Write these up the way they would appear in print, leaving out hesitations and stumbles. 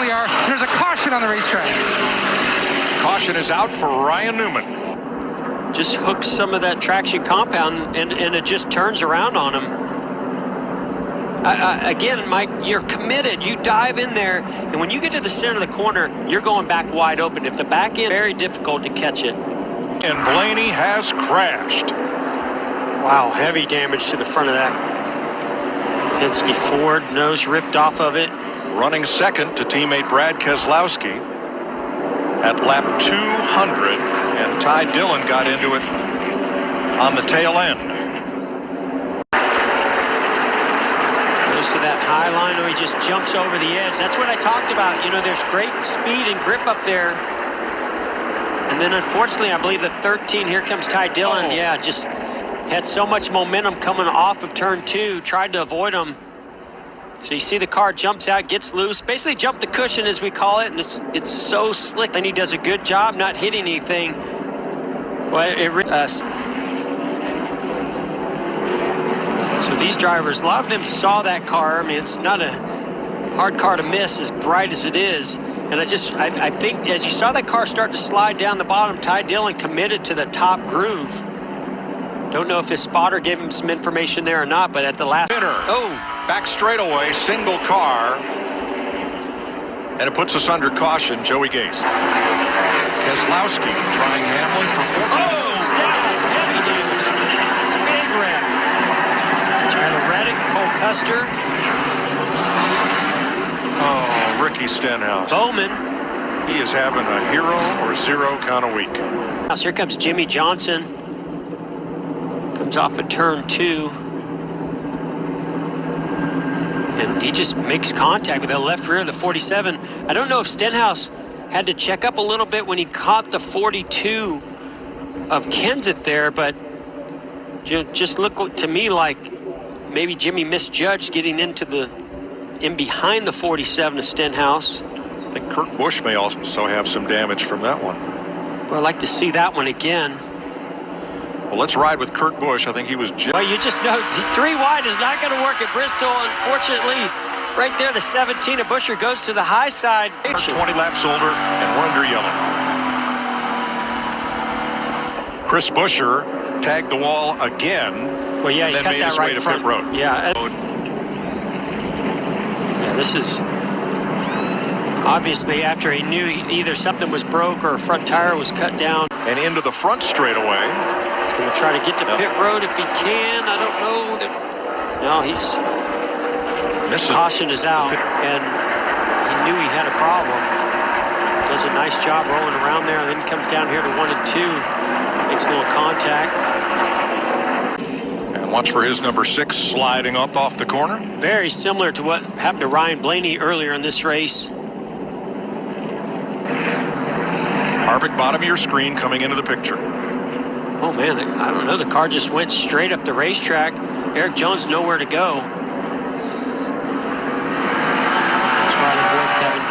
really are. There's a caution on the racetrack. Caution is out for Ryan Newman. Just hooks some of that traction compound, and it just turns around on him. Again, Mike, you're committed. You dive in there, and when you get to the center of the corner, you're going back wide open. If the back end, very difficult to catch it. And Blaney has crashed. Wow, heavy damage to the front of that Penske Ford. Nose ripped off of it. Running second to teammate Brad Keselowski at lap 200, and Ty Dillon got into it on the tail end. Goes to that high line, or he just jumps over the edge. That's what I talked about. You know, there's great speed and grip up there. And then, unfortunately, I believe the 13, here comes Ty Dillon. Yeah, just had so much momentum coming off of turn 2, tried to avoid him. So you see the car jumps out, gets loose, basically jumped the cushion, as we call it, and it's so slick. And he does a good job not hitting anything. Well, so these drivers, a lot of them saw that car. I mean, it's not a hard car to miss, as bright as it is. And I think as you saw that car start to slide down the bottom, Ty Dillon committed to the top groove. Don't know if his spotter gave him some information there or not, but at the last... Back straightaway, single car. And it puts us under caution, Joey Gase. Keselowski trying Hamlin for 4th. Stenhouse, heavy damage. Big wreck. Tyler Reddick, Cole Custer. Oh, Ricky Stenhouse. Bowman. He is having a hero or zero kind of week. Now, here comes Jimmy Johnson. Comes off of turn 2. And he just makes contact with the left rear of the 47. I don't know if Stenhouse had to check up a little bit when he caught the 42 of Kenseth there, but just looked to me like maybe Jimmy misjudged getting in behind the 47 of Stenhouse. I think Kurt Busch may also have some damage from that one. Well, I'd like to see that one again. Well, let's ride with Kurt Busch. I think he was... Well, you just know 3 wide is not going to work at Bristol. Unfortunately, right there, the 17 of Buescher goes to the high side. 20 laps older, and we're under yellow. Chris Buescher tagged the wall again. Well, yeah, he then cut made that his right way to front. pit road. Yeah. Yeah, this is obviously after he knew either something was broke or a front tire was cut down. And into the front straightaway. He's going to try to get to pit road if he can. I don't know. No, he's... Caution is out, and he knew he had a problem. Does a nice job rolling around there, and then comes down here to 1 and 2. Makes a little contact. And watch for his number 6 sliding up off the corner. Very similar to what happened to Ryan Blaney earlier in this race. Harvick, bottom of your screen, coming into the picture. Oh, man, I don't know. The car just went straight up the racetrack. Eric Jones nowhere to go. That's right on board, Kevin.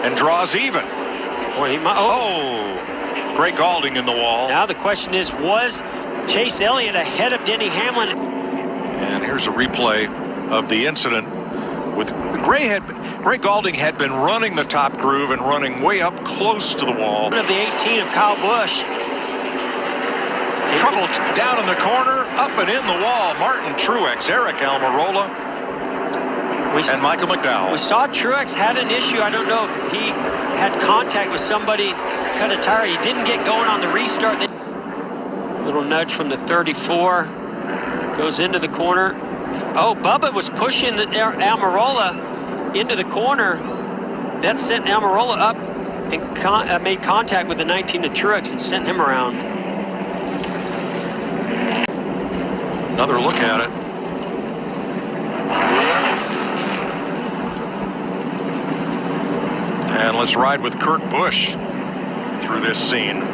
And draws even. Boy, he might, Greg Galding in the wall. Now the question is, was Chase Elliott ahead of Denny Hamlin? And here's a replay of the incident with Greg Galding had been running the top groove and running way up close to the wall. One of the 18 of Kyle Busch. Trouble down in the corner, up and in the wall. Martin Truex, Eric Almirola, and Michael McDowell. We saw Truex had an issue. I don't know if he had contact with somebody, cut a tire. He didn't get going on the restart. Little nudge from the 34. Goes into the corner. Oh, Bubba was pushing the Almirola into the corner. That sent Almirola up and made contact with the 19 of Truex and sent him around. Another look at it. And let's ride with Kurt Busch through this scene.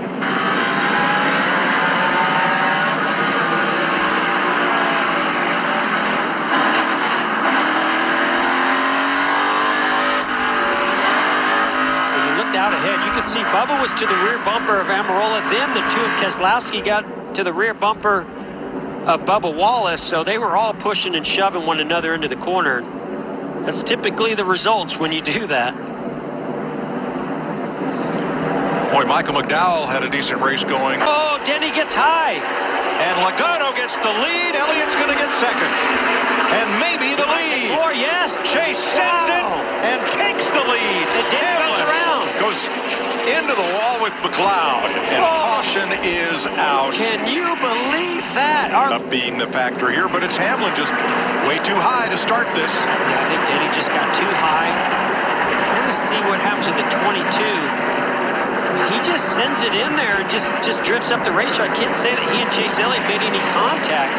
Out ahead, you can see Bubba was to the rear bumper of Almirola, then the 2 of Keselowski got to the rear bumper of Bubba Wallace, so they were all pushing and shoving one another into the corner. That's typically the results when you do that. Boy, Michael McDowell had a decent race going. Oh, Denny gets high. And Logano gets the lead. Elliott's going to get second. And maybe the lead. More, yes. Chase sends it and takes the lead. And Denny runs around. Goes into the wall with McLeod. And caution is out. Can you believe that? Up being the factor here, but it's Hamlin just way too high to start this. Yeah, I think Denny just got too high. Let me see what happens at the 22. He just sends it in there and just drifts up the racetrack. I can't say that he and Chase Elliott made any contact.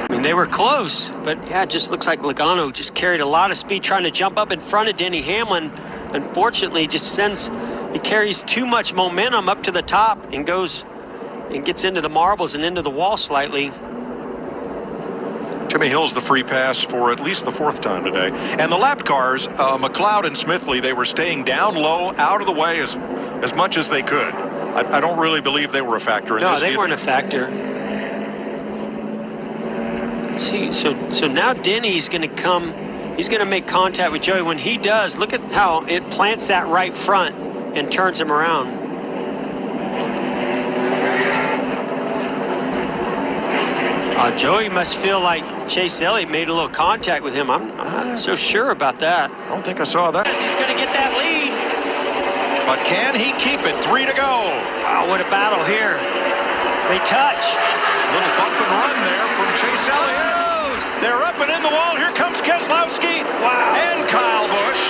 I mean, they were close, but yeah, it just looks like Logano just carried a lot of speed trying to jump up in front of Denny Hamlin. Unfortunately, he carries too much momentum up to the top and goes and gets into the marbles and into the wall slightly. Timmy Hill's the free pass for at least the fourth time today. And the lap cars, McLeod and Smithley, they were staying down low, out of the way as much as they could. I don't really believe they were a factor in this. No, they weren't a factor. Let's see, so now Denny's going to come. He's going to make contact with Joey. When he does, look at how it plants that right front and turns him around. Joey must feel like Chase Elliott made a little contact with him. I'm not so sure about that. I don't think I saw that. Yes, he's going to get that lead. But can he keep it? 3 to go. Wow, what a battle here. They touch. Little bump and run there from Chase Elliott. They're up and in the wall. Here comes Keselowski. Wow. And Kyle Busch.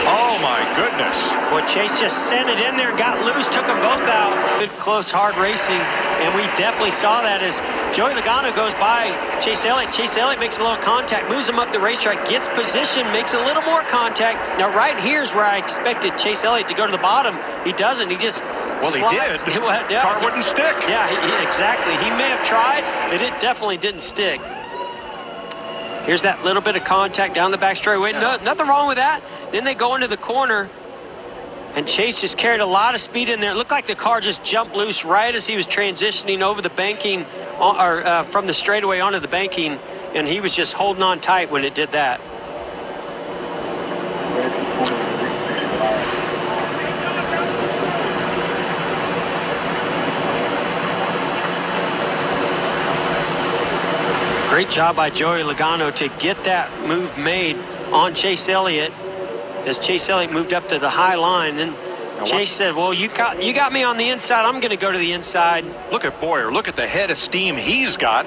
Oh, my goodness. Well, Chase just sent it in there and got loose, took them both out. Good, close, hard racing. And we definitely saw that as Joey Logano goes by Chase Elliott. Chase Elliott makes a little contact, moves him up the racetrack, gets position, makes a little more contact. Now, right here's where I expected Chase Elliott to go to the bottom. He doesn't. He just slides. He did. Yeah. Car wouldn't stick. Yeah, exactly. He may have tried, but it definitely didn't stick. Here's that little bit of contact down the back straightaway. No, nothing wrong with that. Then they go into the corner, and Chase just carried a lot of speed in there. It looked like the car just jumped loose right as he was transitioning over the banking, or from the straightaway onto the banking, and he was just holding on tight when it did that. Great job by Joey Logano to get that move made on Chase Elliott as Chase Elliott moved up to the high line. And Chase said, well, you got me on the inside. I'm going to go to the inside. Look at Boyer. Look at the head of steam he's got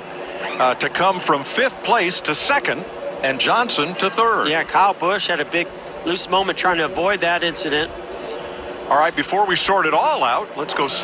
to come from 5th place to 2nd and Johnson to 3rd. Yeah, Kyle Busch had a big loose moment trying to avoid that incident. All right, before we sort it all out, let's go celebrate.